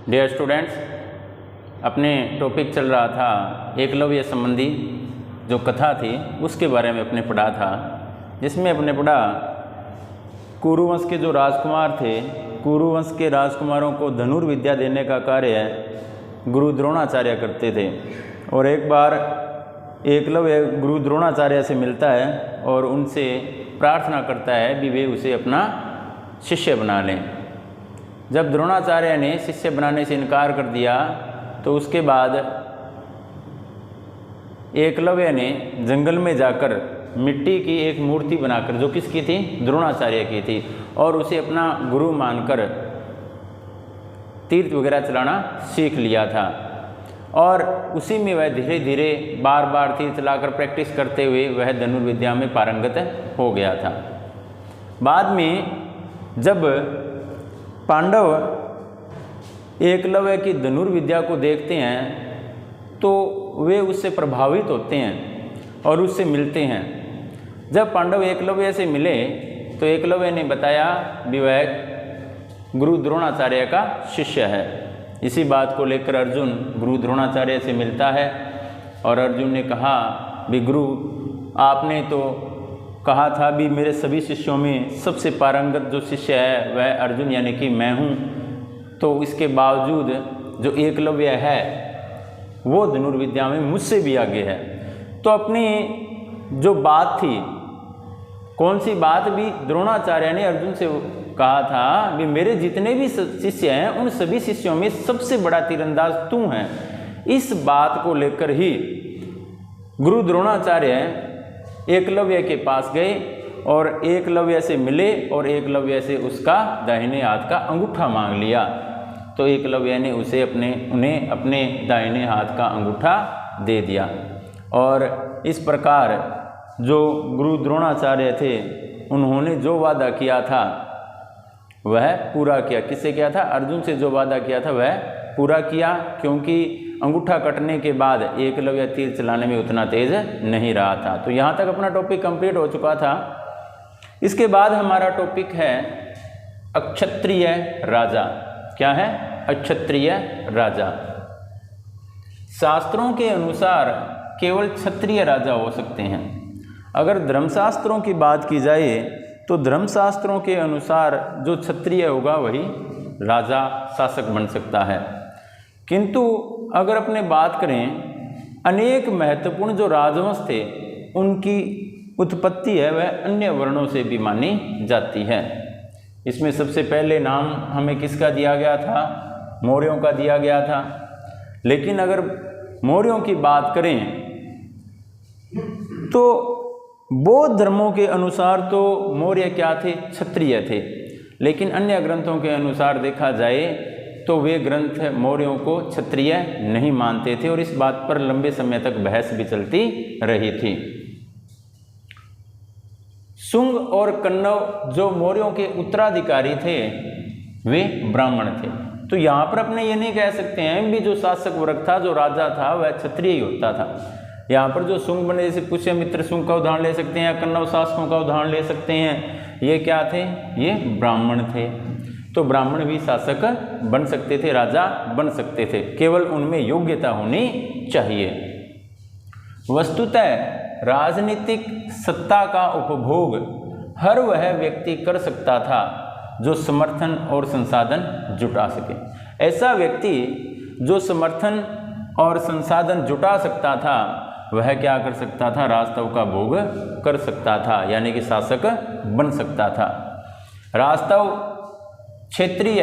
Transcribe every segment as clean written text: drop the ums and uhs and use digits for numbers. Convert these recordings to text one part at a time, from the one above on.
Dear students, अपने topic चल रहा था एकलव्य संबंधी जो कथा थी उसके बारे में अपने पढ़ा था, जिसमें अपने पढ़ा कुरुवंश के जो राजकुमार थे, कुरुवंश के राजकुमारों को धनुर्विद्या देने का कार्य गुरु द्रोणाचार्य करते थे। और एक बार एकलव्य गुरु द्रोणाचार्य से मिलता है और उनसे प्रार्थना करता है कि वे उसे अपना शिष्य बना लें। जब द्रोणाचार्य ने शिष्य बनाने से इनकार कर दिया तो उसके बाद एकलव्य ने जंगल में जाकर मिट्टी की एक मूर्ति बनाकर, जो किसकी थी? द्रोणाचार्य की थी, और उसे अपना गुरु मानकर तीर्थ वगैरह चलाना सीख लिया था। और उसी में वह धीरे धीरे बार बार तीर्थ चलाकर प्रैक्टिस करते हुए वह धनुर्विद्या में पारंगत हो गया था। बाद में जब पांडव एकलव्य की धनुर्विद्या को देखते हैं तो वे उससे प्रभावित होते हैं और उससे मिलते हैं। जब पांडव एकलव्य से मिले तो एकलव्य ने बताया कि वह गुरु द्रोणाचार्य का शिष्य है। इसी बात को लेकर अर्जुन गुरु द्रोणाचार्य से मिलता है और अर्जुन ने कहा भी गुरु, आपने तो कहा था भी मेरे सभी शिष्यों में सबसे पारंगत जो शिष्य है वह अर्जुन यानी कि मैं हूँ, तो इसके बावजूद जो एकलव्य है वो धनुर्विद्या में मुझसे भी आगे है। तो अपनी जो बात थी, कौन सी बात? भी द्रोणाचार्य ने अर्जुन से कहा था भी मेरे जितने भी शिष्य हैं उन सभी शिष्यों में सबसे बड़ा तीरंदाज तू है। इस बात को लेकर ही गुरु द्रोणाचार्य एकलव्य के पास गए और एकलव्य से मिले और एकलव्य से उसका दाहिने हाथ का अंगूठा मांग लिया। तो एकलव्य ने उन्हें अपने दाहिने हाथ का अंगूठा दे दिया। और इस प्रकार जो गुरु द्रोणाचार्य थे उन्होंने जो वादा किया था वह पूरा किया। किससे किया था? अर्जुन से जो वादा किया था वह पूरा किया, क्योंकि अंगूठा कटने के बाद एकलव्य तीर चलाने में उतना तेज नहीं रहा था। तो यहाँ तक अपना टॉपिक कंप्लीट हो चुका था। इसके बाद हमारा टॉपिक है अक्षत्रिय राजा। क्या है? अक्षत्रिय राजा। शास्त्रों के अनुसार केवल क्षत्रिय राजा हो सकते हैं। अगर धर्मशास्त्रों की बात की जाए तो धर्मशास्त्रों के अनुसार जो क्षत्रिय होगा वही राजा शासक बन सकता है। किंतु अगर अपने बात करें, अनेक महत्वपूर्ण जो राजवंश थे उनकी उत्पत्ति है वह अन्य वर्णों से भी मानी जाती है। इसमें सबसे पहले नाम हमें किसका दिया गया था? मौर्यों का दिया गया था। लेकिन अगर मौर्यों की बात करें तो बौद्ध धर्मों के अनुसार तो मौर्य क्या थे? क्षत्रिय थे। लेकिन अन्य ग्रंथों के अनुसार देखा जाए तो वे ग्रंथ मौर्यों को क्षत्रिय नहीं मानते थे और इस बात पर लंबे समय तक बहस भी चलती रही थी। शुंग और कण्व जो मौर्यों के उत्तराधिकारी थे वे ब्राह्मण थे। तो यहाँ पर अपने ये नहीं कह सकते हैं भी जो शासक वर्ग था, जो राजा था, वह क्षत्रिय ही होता था। यहाँ पर जो शुंग बने, जैसे पुष्यमित्र शुंग का उदाहरण ले सकते हैं, कण्व शासकों का उदाहरण ले सकते हैं। ये क्या थे? ये ब्राह्मण थे। तो ब्राह्मण भी शासक बन सकते थे, राजा बन सकते थे, केवल उनमें योग्यता होनी चाहिए। वस्तुतः राजनीतिक सत्ता का उपभोग हर वह व्यक्ति कर सकता था जो समर्थन और संसाधन जुटा सके। ऐसा व्यक्ति जो समर्थन और संसाधन जुटा सकता था वह क्या कर सकता था? राजत्व का भोग कर सकता था, यानी कि शासक बन सकता था। राजत्व क्षेत्रीय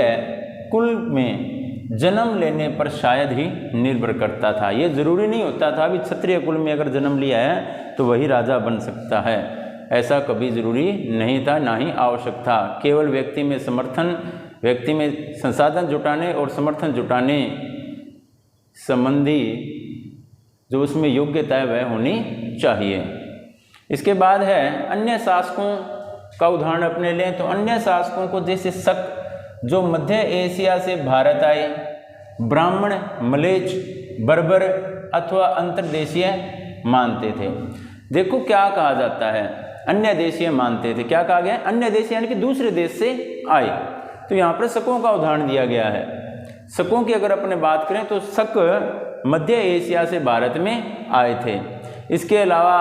कुल में जन्म लेने पर शायद ही निर्भर करता था। ये जरूरी नहीं होता था भी क्षत्रिय कुल में अगर जन्म लिया है तो वही राजा बन सकता है। ऐसा कभी जरूरी नहीं था, ना ही आवश्यक था। केवल व्यक्ति में समर्थन, व्यक्ति में संसाधन जुटाने और समर्थन जुटाने संबंधी जो उसमें योग्यता है वह होनी चाहिए। इसके बाद है अन्य शासकों का उदाहरण अपने लें तो अन्य शासकों को जैसे शक जो मध्य एशिया से भारत आए, ब्राह्मण, मलेच्छ, बर्बर अथवा अंतर्देशीय मानते थे। देखो क्या कहा जाता है, अन्य देशीय मानते थे। क्या कहा गया? अन्य देशीय यानी कि दूसरे देश से आए। तो यहाँ पर शकों का उदाहरण दिया गया है। शकों की अगर अपने बात करें तो शक मध्य एशिया से भारत में आए थे। इसके अलावा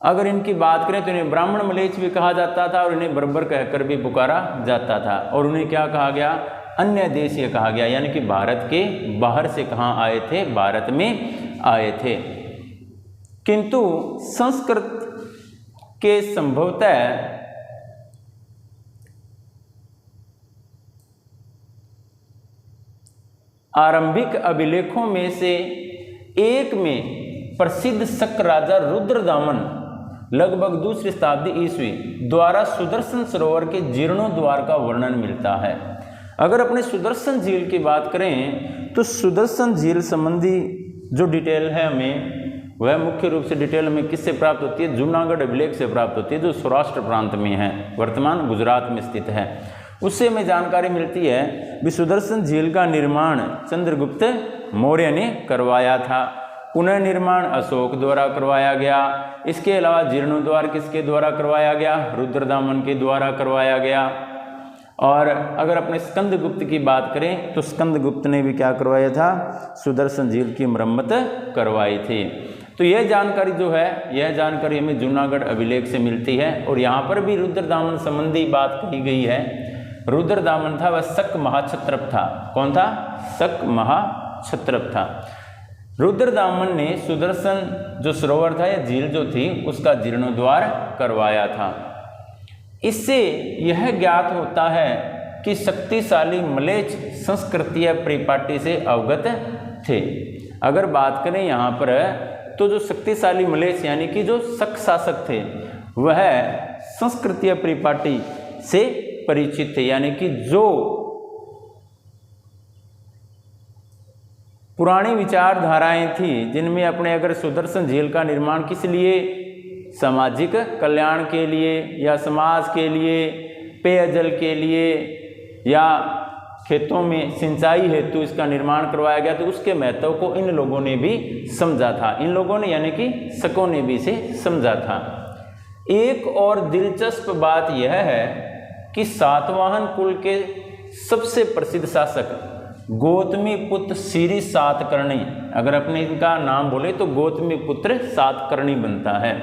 अगर इनकी बात करें तो इन्हें ब्राह्मण मलेच्छ भी कहा जाता था और इन्हें बर्बर कहकर भी पुकारा जाता था। और उन्हें क्या कहा गया, अन्य देशीय कहा गया, यानी कि भारत के बाहर से कहाँ आए थे, भारत में आए थे। किंतु संस्कृत के संभवतः आरंभिक अभिलेखों में से एक में प्रसिद्ध शक राजा रुद्रदामन लगभग 2वीं शताब्दी ईस्वी द्वारा सुदर्शन सरोवर के जीर्णोद्वार का वर्णन मिलता है। अगर अपने सुदर्शन झील की बात करें तो सुदर्शन झील संबंधी जो डिटेल है हमें वह मुख्य रूप से डिटेल हमें किससे प्राप्त होती है, जूनागढ़ अभिलेख से प्राप्त होती है, जो सौराष्ट्र प्रांत में है, वर्तमान गुजरात में स्थित है। उससे हमें जानकारी मिलती है कि सुदर्शन झील का निर्माण चंद्रगुप्त मौर्य ने करवाया था, पुनर्निर्माण अशोक द्वारा करवाया गया। इसके अलावा जीर्णोद्वार किसके द्वारा करवाया गया, रुद्रदामन के द्वारा करवाया गया। और अगर अपने स्कंदगुप्त की बात करें तो स्कंदगुप्त ने भी क्या करवाया था, सुदर्शन झील की मरम्मत करवाई थी। तो यह जानकारी जो है, यह जानकारी हमें जूनागढ़ अभिलेख से मिलती है। और यहाँ पर भी रुद्रदामन संबंधी बात कही गई है। रुद्रदामन था वह शक महाक्षत्रप था। कौन था, शक महाक्षत्रप था। रुद्रदामन ने सुदर्शन जो सरोवर था या झील जो थी उसका जीर्णोद्वार करवाया था। इससे यह ज्ञात होता है कि शक्तिशाली मलेच्छ संस्कृतीय परिपाटी से अवगत थे। अगर बात करें यहाँ पर तो जो शक्तिशाली मलेच्छ यानी कि जो शक शासक थे वह संस्कृतीय परिपाटी से परिचित थे, यानी कि जो पुरानी विचारधाराएं थी जिनमें अपने अगर सुदर्शन झील का निर्माण किस लिए, सामाजिक कल्याण के लिए या समाज के लिए, पेयजल के लिए या खेतों में सिंचाई हेतु इसका निर्माण करवाया गया, तो उसके महत्व को इन लोगों ने भी समझा था। इन लोगों ने यानी कि शकों ने भी इसे समझा था। एक और दिलचस्प बात यह है कि सातवाहन कुल के सबसे प्रसिद्ध शासक गौतमी पुत्र श्री सातकर्णी, अगर अपने इनका नाम बोले तो गौतमी पुत्र सातकर्णी बनता है।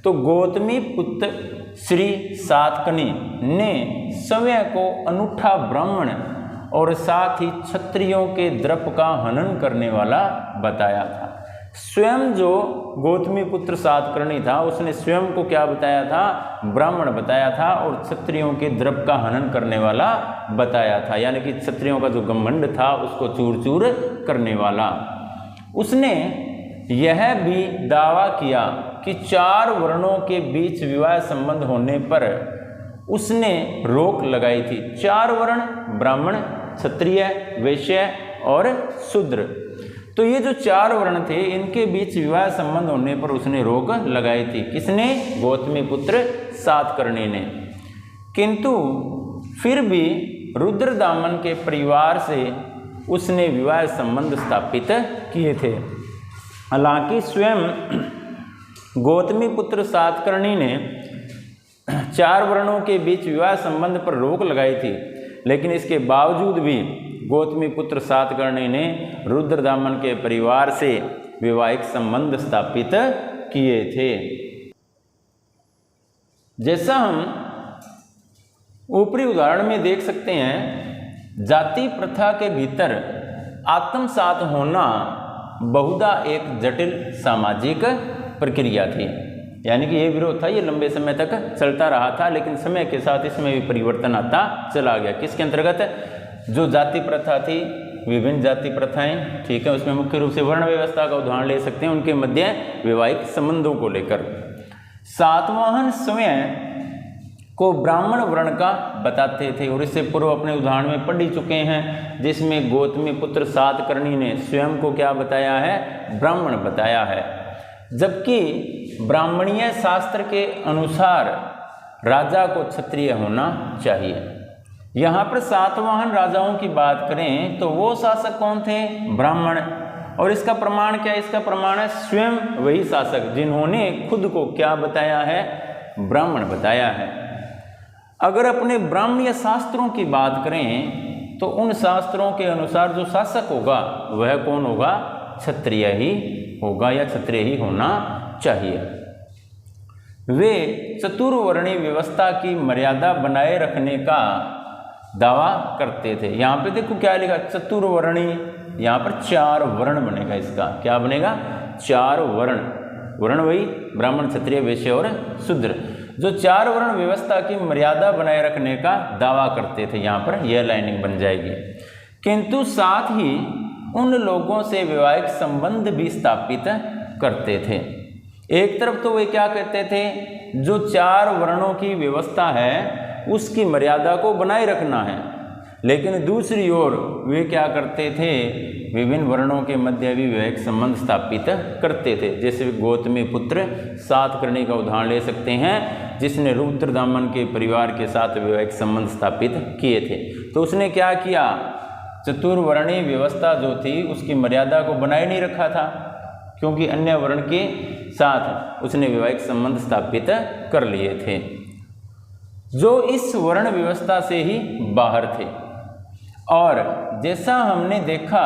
तो गौतमी पुत्र श्री सातकर्णी ने स्वयं को अनूठा ब्राह्मण और साथ ही क्षत्रियों के द्रप का हनन करने वाला बताया था। स्वयं जो गौतमी पुत्र सातकर्णी था उसने स्वयं को क्या बताया था, ब्राह्मण बताया था और क्षत्रियों के द्रप का हनन करने वाला बताया था, यानी कि क्षत्रियों का जो घमंड था उसको चूर चूर करने वाला। उसने यह भी दावा किया कि 4 वर्णों के बीच विवाह संबंध होने पर उसने रोक लगाई थी। 4 वर्ण, ब्राह्मण, क्षत्रिय, वैश्य और शूद्र। तो ये जो 4 वर्ण थे इनके बीच विवाह संबंध होने पर उसने रोक लगाई थी। किसने, गौतमी पुत्र सातकर्णी ने। किंतु फिर भी रुद्रदामन के परिवार से उसने विवाह संबंध स्थापित किए थे। हालांकि स्वयं गौतमी पुत्र सातकर्णी ने 4 वर्णों के बीच विवाह संबंध पर रोक लगाई थी, लेकिन इसके बावजूद भी गौतमी पुत्र सातकर्णी ने रुद्रदामन के परिवार से वैवाहिक संबंध स्थापित किए थे। जैसा हम ऊपरी उदाहरण में देख सकते हैं, जाति प्रथा के भीतर आत्मसात होना बहुधा एक जटिल सामाजिक प्रक्रिया थी। यानी कि ये विरोध था, ये लंबे समय तक चलता रहा था, लेकिन समय के साथ इसमें भी परिवर्तन आता चला गया। किसके अंतर्गत, जो जाति प्रथा थी, विभिन्न जाति प्रथाएं, ठीक है, उसमें मुख्य रूप से वर्ण व्यवस्था का उदाहरण ले सकते हैं, उनके मध्य वैवाहिक संबंधों को लेकर। सातवाहन स्वयं को ब्राह्मण वर्ण का बताते थे और इससे पूर्व अपने उदाहरण में पढ़ ही चुके हैं, जिसमें गौतमी पुत्र सातकर्णी ने स्वयं को क्या बताया है, ब्राह्मण बताया है। जबकि ब्राह्मणीय शास्त्र के अनुसार राजा को क्षत्रिय होना चाहिए। यहाँ पर सातवाहन राजाओं की बात करें तो वो शासक कौन थे, ब्राह्मण। और इसका प्रमाण क्या है, इसका प्रमाण है स्वयं वही शासक जिन्होंने खुद को क्या बताया है, ब्राह्मण बताया है। अगर अपने ब्राह्मणीय शास्त्रों की बात करें तो उन शास्त्रों के अनुसार जो शासक होगा वह कौन होगा? क्षत्रिय ही होगा या क्षत्रिय ही होना चाहिए। वे चतुर्वर्णी व्यवस्था की मर्यादा बनाए रखने का दावा करते थे। यहाँ पे देखो क्या लिखा, चतुर्वर्णी, यहाँ पर 4 वर्ण बनेगा। इसका क्या बनेगा? 4 वर्ण। वर्ण वही ब्राह्मण, क्षत्रिय, वैश्य और शूद्र। जो 4 वर्ण व्यवस्था की मर्यादा बनाए रखने का दावा करते थे, यहाँ पर यह लाइनिंग बन जाएगी। किंतु साथ ही उन लोगों से वैवाहिक संबंध भी स्थापित करते थे। एक तरफ तो वे क्या कहते थे, जो 4 वर्णों की व्यवस्था है उसकी मर्यादा को बनाए रखना है, लेकिन दूसरी ओर वे क्या करते थे, विभिन्न वर्णों के मध्य भी वैवाहिक संबंध स्थापित करते थे। जैसे गौतमी पुत्र सातकर्णी का उदाहरण ले सकते हैं, जिसने रुद्रदामन के परिवार के साथ वैवाहिक संबंध स्थापित किए थे। तो उसने क्या किया, चतुर्वर्णी व्यवस्था जो थी उसकी मर्यादा को बनाए नहीं रखा था, क्योंकि अन्य वर्ण के साथ उसने वैवाहिक संबंध स्थापित कर लिए थे, जो इस वर्ण व्यवस्था से ही बाहर थे। और जैसा हमने देखा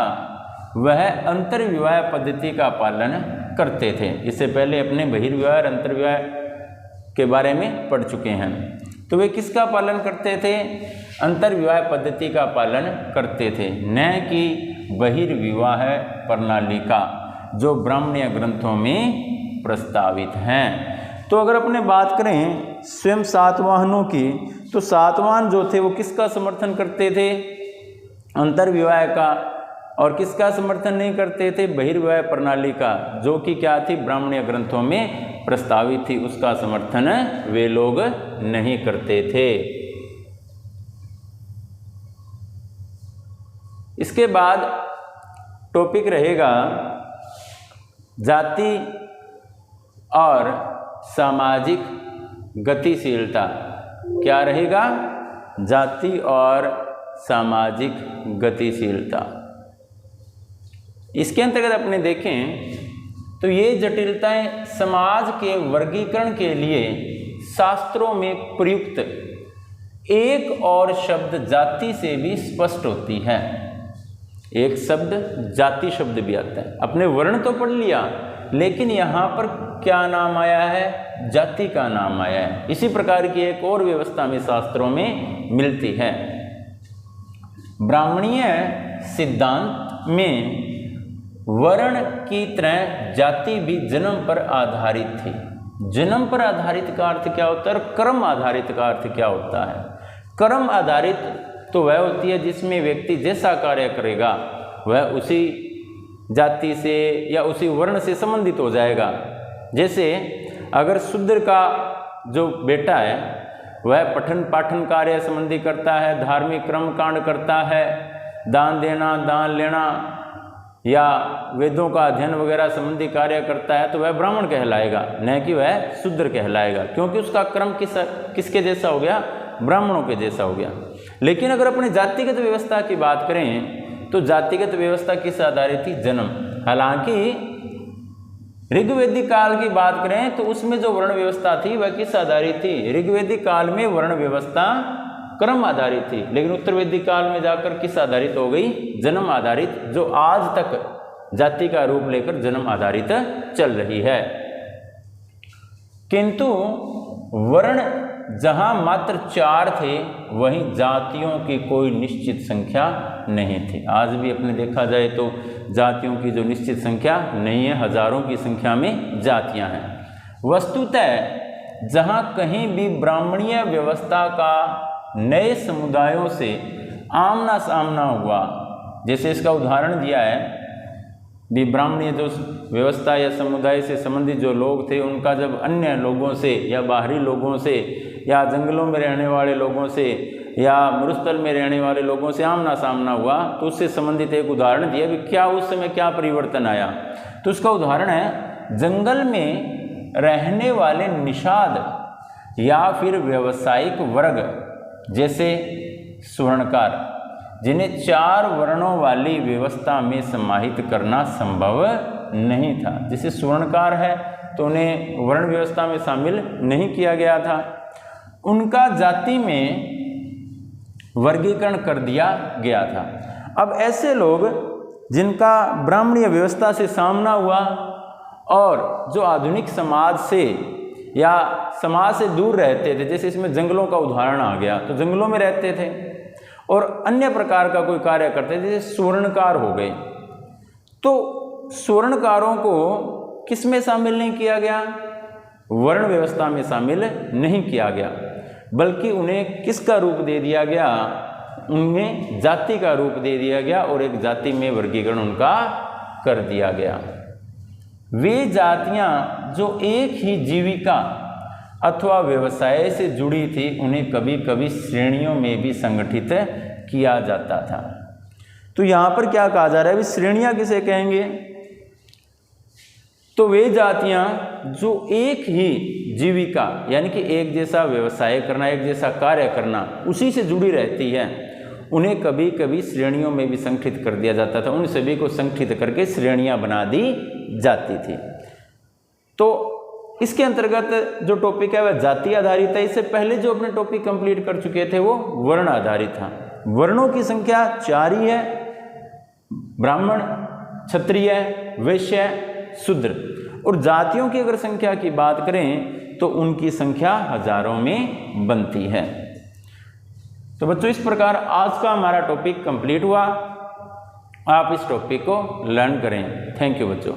वह अंतर्विवाह पद्धति का पालन करते थे। इससे पहले अपने बहिर्विवाह और अंतर्विवाह के बारे में पढ़ चुके हैं। तो वे किसका पालन करते थे? अंतर्विवाह पद्धति का पालन करते थे, न कि बहिर्विवाह प्रणाली का, जो ब्राह्मणीय ग्रंथों में प्रस्तावित हैं। तो अगर अपने बात करें स्वयं सातवाहनों की, तो सातवाहन जो थे वो किसका समर्थन करते थे? अंतर्विवाह का। और किसका समर्थन नहीं करते थे? बहिर्विवाह प्रणाली का, जो कि क्या थी? ब्राह्मणीय ग्रंथों में प्रस्तावित थी, उसका समर्थन वे लोग नहीं करते थे। इसके बाद टॉपिक रहेगा जाति और सामाजिक गतिशीलता। क्या रहेगा? जाति और सामाजिक गतिशीलता। इसके अंतर्गत अपने देखें तो ये जटिलताएं समाज के वर्गीकरण के लिए शास्त्रों में प्रयुक्त एक और शब्द जाति से भी स्पष्ट होती है। एक शब्द जाति शब्द भी आता है। अपने वर्ण तो पढ़ लिया, लेकिन यहाँ पर क्या नाम आया है? जाति का नाम आया है। इसी प्रकार की एक और व्यवस्था में शास्त्रों में मिलती है। ब्राह्मणीय सिद्धांत में वर्ण की तरह जाति भी जन्म पर आधारित थी। जन्म पर आधारित का अर्थ क्या होता है और कर्म आधारित का अर्थ क्या होता है? कर्म आधारित तो वह होती है जिसमें व्यक्ति जैसा कार्य करेगा वह उसी जाति से या उसी वर्ण से संबंधित हो जाएगा। जैसे अगर शूद्र का जो बेटा है वह पठन पाठन कार्य संबंधी करता है, धार्मिक कर्म कांड करता है, दान देना, दान लेना या वेदों का अध्ययन वगैरह संबंधी कार्य करता है, तो वह ब्राह्मण कहलाएगा, न कि वह शूद्र कहलाएगा, क्योंकि उसका कर्म किसके जैसा हो गया? ब्राह्मणों के जैसा हो गया। लेकिन अगर अपने जातिगत व्यवस्था की बात करें तो जातिगत व्यवस्था किस आधारित थी? जन्म। हालांकि ऋग्वेदिक काल की बात करें तो उसमें जो वर्ण व्यवस्था थी वह किस आधारित थी? ऋग्वेदिक काल में वर्ण व्यवस्था कर्म आधारित थी, लेकिन उत्तर वैदिक काल में जाकर किस आधारित हो गई? जन्म आधारित, जो आज तक जाति का रूप लेकर जन्म आधारित चल रही है। किंतु वर्ण जहां मात्र 4 थे, वहीं जातियों की कोई निश्चित संख्या नहीं थी। आज भी अपने देखा जाए तो जातियों की जो निश्चित संख्या नहीं है, हजारों की संख्या में जातियां हैं। वस्तुतः जहां कहीं भी ब्राह्मणीय व्यवस्था का नए समुदायों से आमना सामना हुआ, जैसे इसका उदाहरण दिया है भी, ब्राह्मणीय जो व्यवस्था या समुदाय से संबंधित जो लोग थे उनका जब अन्य लोगों से या बाहरी लोगों से या जंगलों में रहने वाले लोगों से या मरुस्थल में रहने वाले लोगों से आमना सामना हुआ, तो उससे संबंधित एक उदाहरण दिया भी क्या उस समय क्या परिवर्तन आया। तो उसका उदाहरण है, जंगल में रहने वाले निषाद या फिर व्यावसायिक वर्ग जैसे स्वर्णकार, जिन्हें 4 वर्णों वाली व्यवस्था में समाहित करना संभव नहीं था। जैसे स्वर्णकार है तो उन्हें वर्ण व्यवस्था में शामिल नहीं किया गया था। उनका जाति में वर्गीकरण कर दिया गया था। अब ऐसे लोग जिनका ब्राह्मणीय व्यवस्था से सामना हुआ और जो आधुनिक समाज से या समाज से दूर रहते थे, जैसे इसमें जंगलों का उदाहरण आ गया, तो जंगलों में रहते थे और अन्य प्रकार का कोई कार्य करते थे, जैसे स्वर्णकार हो गए, तो स्वर्णकारों को किस में शामिल नहीं किया गया? वर्ण व्यवस्था में शामिल नहीं किया गया, बल्कि उन्हें किसका रूप दे दिया गया? उन्हें जाति का रूप दे दिया गया और एक जाति में वर्गीकरण उनका कर दिया गया। वे जातियां जो एक ही जीविका अथवा व्यवसाय से जुड़ी थी, उन्हें कभी कभी श्रेणियों में भी संगठित किया जाता था। तो यहाँ पर क्या कहा जा रहा है? श्रेणियां किसे कहेंगे? तो वे जातियां जो एक ही जीविका यानी कि एक जैसा व्यवसाय करना, एक जैसा कार्य करना, उसी से जुड़ी रहती है, उन्हें कभी कभी श्रेणियों में भी संगठित कर दिया जाता था। उन सभी को संगठित करके श्रेणियां बना दी जाती थी। तो इसके अंतर्गत जो टॉपिक है वह जाति आधारित है। इससे पहले जो अपने टॉपिक कंप्लीट कर चुके थे वो वर्ण आधारित था। वर्णों की संख्या 4 ही है, ब्राह्मण, क्षत्रिय, वैश्य, शूद्र। और जातियों की अगर संख्या की बात करें तो उनकी संख्या हजारों में बनती है। तो बच्चों इस प्रकार आज का हमारा टॉपिक कंप्लीट हुआ। आप इस टॉपिक को लर्न करें। थैंक यू बच्चों।